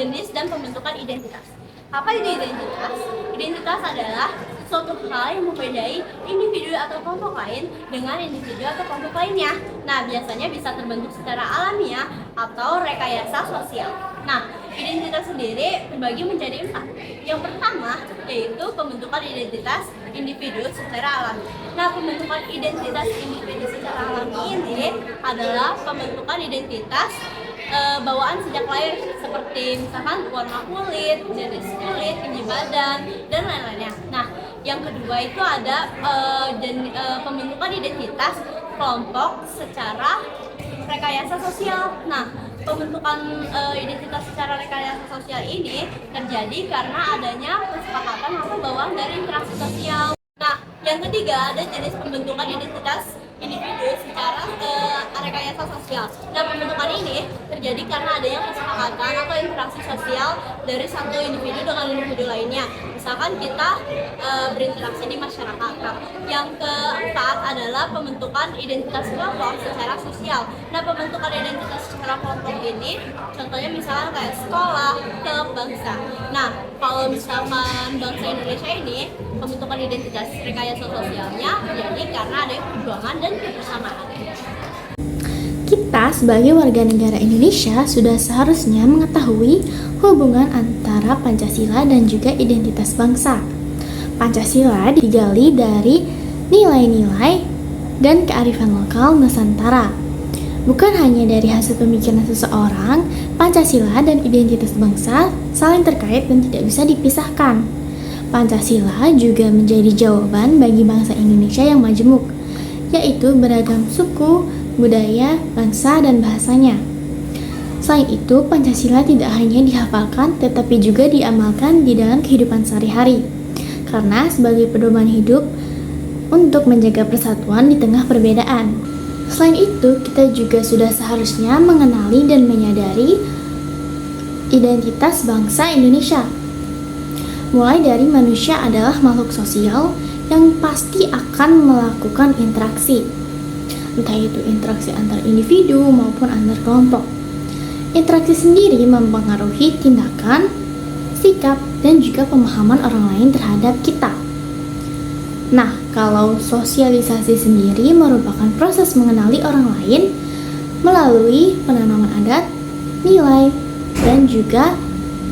jenis dan pembentukan identitas. Apa itu identitas? Identitas adalah suatu hal yang membedahi individu atau kelompok lain dengan individu atau kelompok lainnya. Nah, biasanya bisa terbentuk secara alamiah atau rekayasa sosial. Nah, identitas sendiri terbagi menjadi 4. Yang pertama yaitu pembentukan identitas individu secara alami. Nah, pembentukan identitas individu secara alami ini adalah pembentukan identitas bawaan sejak lahir, seperti misalkan warna kulit, jenis kulit, tinggi badan, dan lain-lainnya. Nah, yang kedua itu ada pembentukan identitas kelompok secara rekayasa sosial. Nah, pembentukan identitas secara rekayasa sosial ini terjadi karena adanya kesepakatan atau bawaan dari interaksi sosial. Nah, yang ketiga ada jenis pembentukan identitas individu secara rekayasa sosial. Nah, pembentukan ini terjadi karena adanya kesepakatan atau interaksi sosial dari satu individu dengan individu lainnya. Misalkan kita berinteraksi di masyarakat. Nah, yang keempat adalah pembentukan identitas kelompok secara sosial. Nah, pembentukan identitas secara kelompok ini contohnya misalkan kayak sekolah, klub, bangsa. Nah, kalau misalkan bangsa Indonesia ini pembentukan identitas rekayasa sosialnya terjadi karena adanya perjuangan dan kebersamaan. Kita sebagai warga negara Indonesia sudah seharusnya mengetahui hubungan antara Pancasila dan juga identitas bangsa. Pancasila digali dari nilai-nilai dan kearifan lokal Nusantara. Bukan hanya dari hasil pemikiran seseorang, Pancasila dan identitas bangsa saling terkait dan tidak bisa dipisahkan. Pancasila juga menjadi jawaban bagi bangsa Indonesia yang majemuk, yaitu beragam suku, budaya, bangsa, dan bahasanya. Selain itu, Pancasila tidak hanya dihafalkan tetapi juga diamalkan di dalam kehidupan sehari-hari, karena sebagai pedoman hidup untuk menjaga persatuan di tengah perbedaan. Selain itu, kita juga sudah seharusnya mengenali dan menyadari identitas bangsa Indonesia. Mulai dari manusia adalah makhluk sosial yang pasti akan melakukan interaksi, entah itu interaksi antar individu maupun antar kelompok. Interaksi sendiri mempengaruhi tindakan, sikap, dan juga pemahaman orang lain terhadap kita. Nah, kalau sosialisasi sendiri merupakan proses mengenali orang lain melalui penanaman adat, nilai, dan juga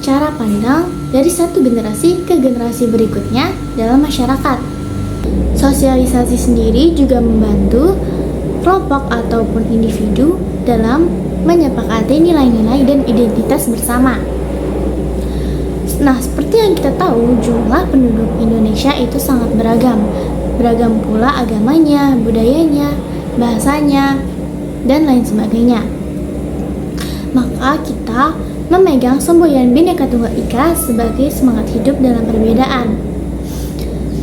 cara pandang dari satu generasi ke generasi berikutnya dalam masyarakat. Sosialisasi sendiri juga membantu kelompok ataupun individu dalam menyepakati nilai-nilai dan identitas bersama. Nah, seperti yang kita tahu, jumlah penduduk Indonesia itu sangat beragam. Beragam pula agamanya, budayanya, bahasanya, dan lain sebagainya. Maka kita memegang semboyan Bhinneka Tunggal Ika sebagai semangat hidup dalam perbedaan.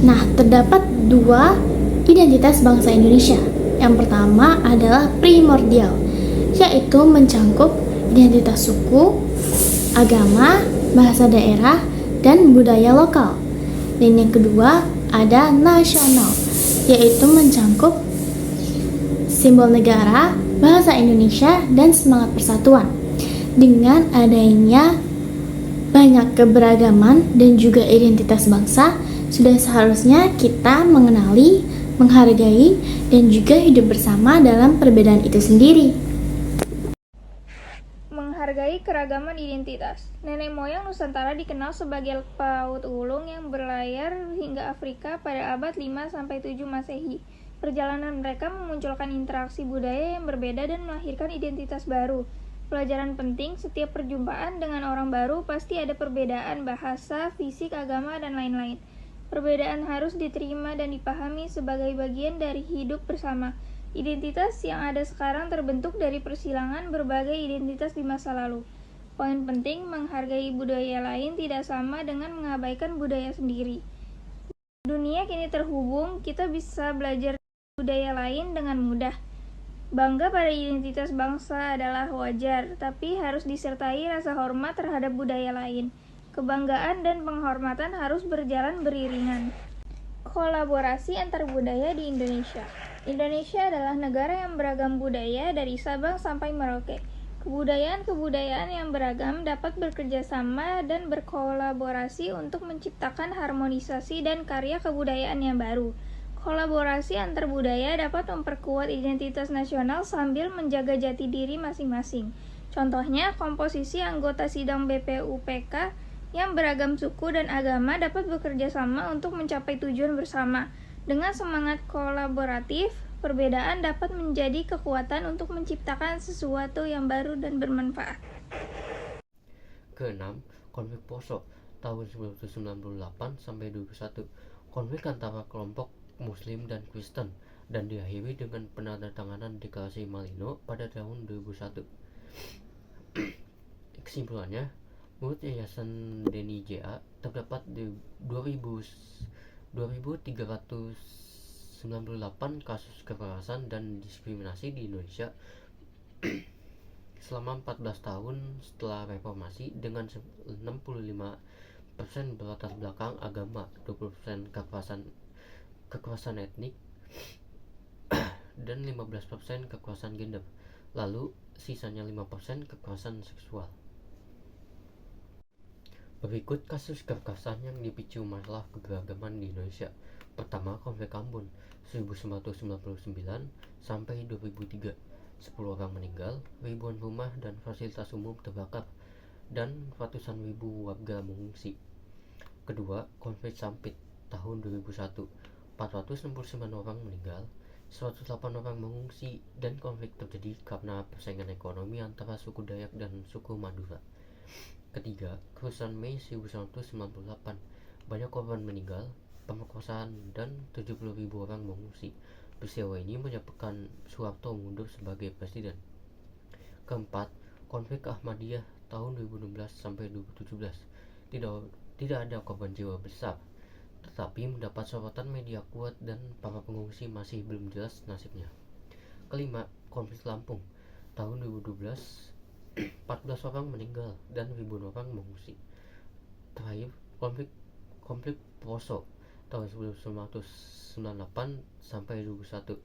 Nah, terdapat 2 identitas bangsa Indonesia. Yang pertama adalah primordial, yaitu mencangkup identitas suku, agama, bahasa daerah, dan budaya lokal. Dan yang kedua ada nasional, yaitu mencangkup simbol negara, bahasa Indonesia, dan semangat persatuan. Dengan adanya banyak keberagaman dan juga identitas bangsa, sudah seharusnya kita mengenali, menghargai, dan juga hidup bersama dalam perbedaan itu sendiri. Menghargai keragaman identitas. Nenek moyang Nusantara dikenal sebagai paut ulung yang berlayar hingga Afrika pada abad 5-7 Masehi. Perjalanan mereka memunculkan interaksi budaya yang berbeda dan melahirkan identitas baru. Pelajaran penting, setiap perjumpaan dengan orang baru pasti ada perbedaan bahasa, fisik, agama, dan lain-lain. Perbedaan harus diterima dan dipahami sebagai bagian dari hidup bersama. Identitas yang ada sekarang terbentuk dari persilangan berbagai identitas di masa lalu. Poin penting, menghargai budaya lain tidak sama dengan mengabaikan budaya sendiri. Dunia kini terhubung, kita bisa belajar budaya lain dengan mudah. Bangga pada identitas bangsa adalah wajar, tapi harus disertai rasa hormat terhadap budaya lain. Kebanggaan dan penghormatan harus berjalan beriringan. Kolaborasi antar budaya di Indonesia. Indonesia adalah negara yang beragam budaya dari Sabang sampai Merauke. Kebudayaan-kebudayaan yang beragam dapat bekerja sama dan berkolaborasi untuk menciptakan harmonisasi dan karya kebudayaan yang baru. Kolaborasi antar budaya dapat memperkuat identitas nasional sambil menjaga jati diri masing-masing. Contohnya, komposisi anggota sidang BPUPK yang beragam suku dan agama dapat bekerja sama untuk mencapai tujuan bersama. Dengan semangat kolaboratif, perbedaan dapat menjadi kekuatan untuk menciptakan sesuatu yang baru dan bermanfaat. Keenam, konflik Poso tahun 1998 sampai 2001. Konflik antara kelompok Muslim dan Kristen dan diakhiri dengan penandatanganan Deklarasi Malino pada tahun 2001. Kesimpulannya, menurut Yayasan Denny JA, terdapat 2.398 kasus kekerasan dan diskriminasi di Indonesia selama 14 tahun setelah reformasi, dengan 65% berlatar belakang agama, 20% kekerasan etnik, dan 15% kekerasan gender. Lalu sisanya 5% kekerasan seksual. Berikut kasus kekerasan yang dipicu masalah keberagaman di Indonesia. Pertama, konflik Ambon 1999 sampai 2003. 10 orang meninggal, ribuan rumah dan fasilitas umum terbakar, dan ratusan ribu warga mengungsi. Kedua, konflik Sampit tahun 2001. 469 orang meninggal, 108 orang mengungsi, dan konflik terjadi karena persaingan ekonomi antara suku Dayak dan suku Madura. Ketiga, kerusuhan Mei 1998. Banyak korban meninggal, pemerkosaan, dan 70.000 orang mengungsi. Peristiwa ini menyebabkan Soeharto mundur sebagai presiden. Keempat, konflik Ahmadiyah tahun 2016 sampai 2017. Tidak ada korban jiwa besar, tetapi mendapat sorotan media kuat dan para pengungsi masih belum jelas nasibnya. Kelima, konflik Lampung tahun 2012. 14 orang meninggal dan ribuan orang mengungsi. Terakhir, konflik Poso tahun 1998 sampai 2001.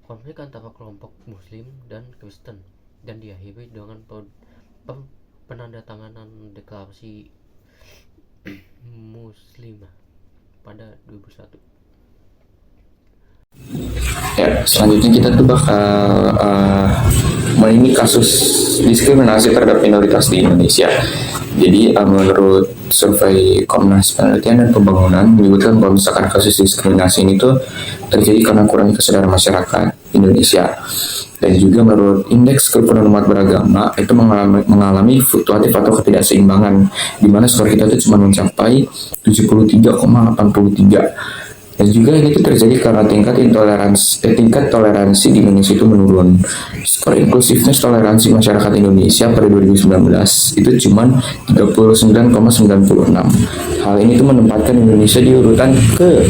Konflik antara kelompok Muslim dan Kristen dan diakhiri dengan penandatanganan Deklarasi Muslimah pada 2001. Ya, selanjutnya kita tuh bakal ini kasus diskriminasi terhadap minoritas di Indonesia. Jadi menurut survei Komnas Penelitian dan Pembangunan menyebutkan bahwa misalkan kasus diskriminasi ini tuh terjadi karena kurangnya kesadaran masyarakat Indonesia. Dan juga menurut indeks kerukunan umat beragama itu mengalami fluktuatif atau ketidakseimbangan, di mana skor kita itu cuma mencapai 73,83. Dan juga ini tuh terjadi karena tingkat toleransi di Indonesia itu menurun. Skor inklusiveness toleransi masyarakat Indonesia pada 2019 itu cuma 39,96. Hal ini tuh menempatkan Indonesia di urutan ke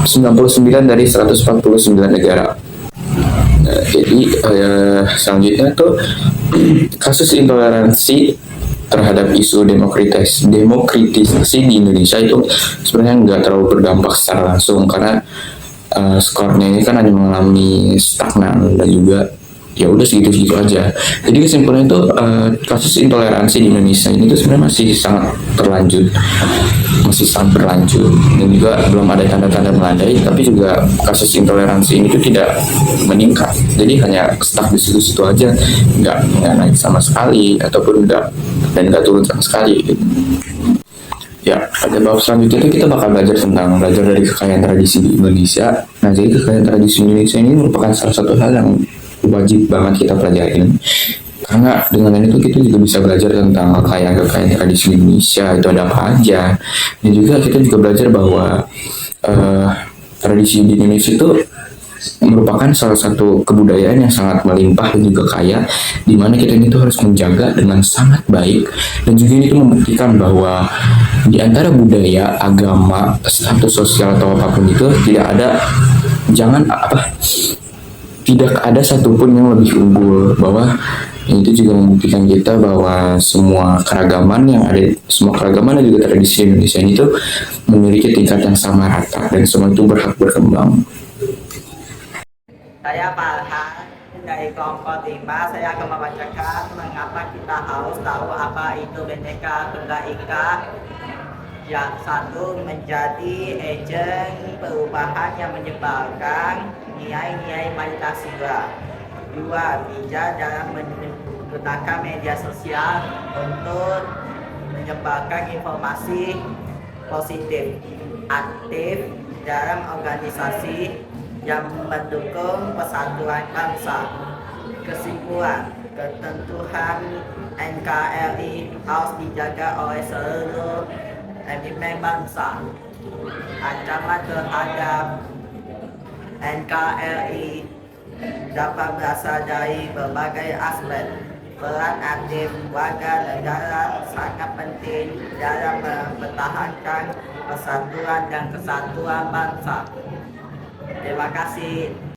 99 dari 149 negara. Jadi selanjutnya tuh kasus intoleransi terhadap isu demokratisasi di Indonesia itu sebenarnya nggak terlalu berdampak secara langsung, karena skornya ini kan hanya mengalami stagnan dan juga ya udah segitu-segitu aja. Jadi kesimpulannya itu kasus intoleransi di Indonesia ini tuh sebenarnya masih sangat berlanjut dan juga belum ada tanda-tanda melandai, tapi juga kasus intoleransi ini tuh tidak meningkat, jadi hanya stuck di situ-situ aja, nggak naik sama sekali ataupun nggak turun sama sekali gitu. Ya, pada bab selanjutnya kita bakal belajar dari kekayaan tradisi di Indonesia. Nah, jadi kekayaan tradisi Indonesia ini merupakan salah satu hal yang wajib banget kita pelajarin, karena dengan itu kita juga bisa belajar tentang kekayaan tradisi Indonesia itu ada apa aja, dan juga kita juga belajar bahwa tradisi di Indonesia itu merupakan salah satu kebudayaan yang sangat melimpah dan juga kaya, di mana kita ini tuh harus menjaga dengan sangat baik. Dan juga ini tuh membuktikan bahwa di antara budaya, agama, status sosial atau apapun itu tidak ada satupun yang lebih unggul, bahwa itu juga membuktikan kita bahwa semua keragaman dan juga tradisi Indonesia ini tuh memiliki tingkat yang sama rata dan semua itu berhak berkembang. Saya paham budaya dari kelompok 5, saya akan membacakan mengapa kita harus tahu apa itu Bhinneka Tunggal Ika. Yang satu, menjadi agen perubahan yang menyebarkan nilai-nilai Pancasila. 2, bijak dalam menggunakan media sosial untuk menyebarkan informasi positif. Aktif dalam organisasi yang mendukung persatuan bangsa. Kesimpulan, ketentuan NKRI harus dijaga oleh seluruh elemen bangsa. Ancaman terhadap NKRI dapat berasal dari berbagai aspek. Peran aktif warga negara sangat penting dalam mempertahankan persatuan dan kesatuan bangsa. Terima kasih.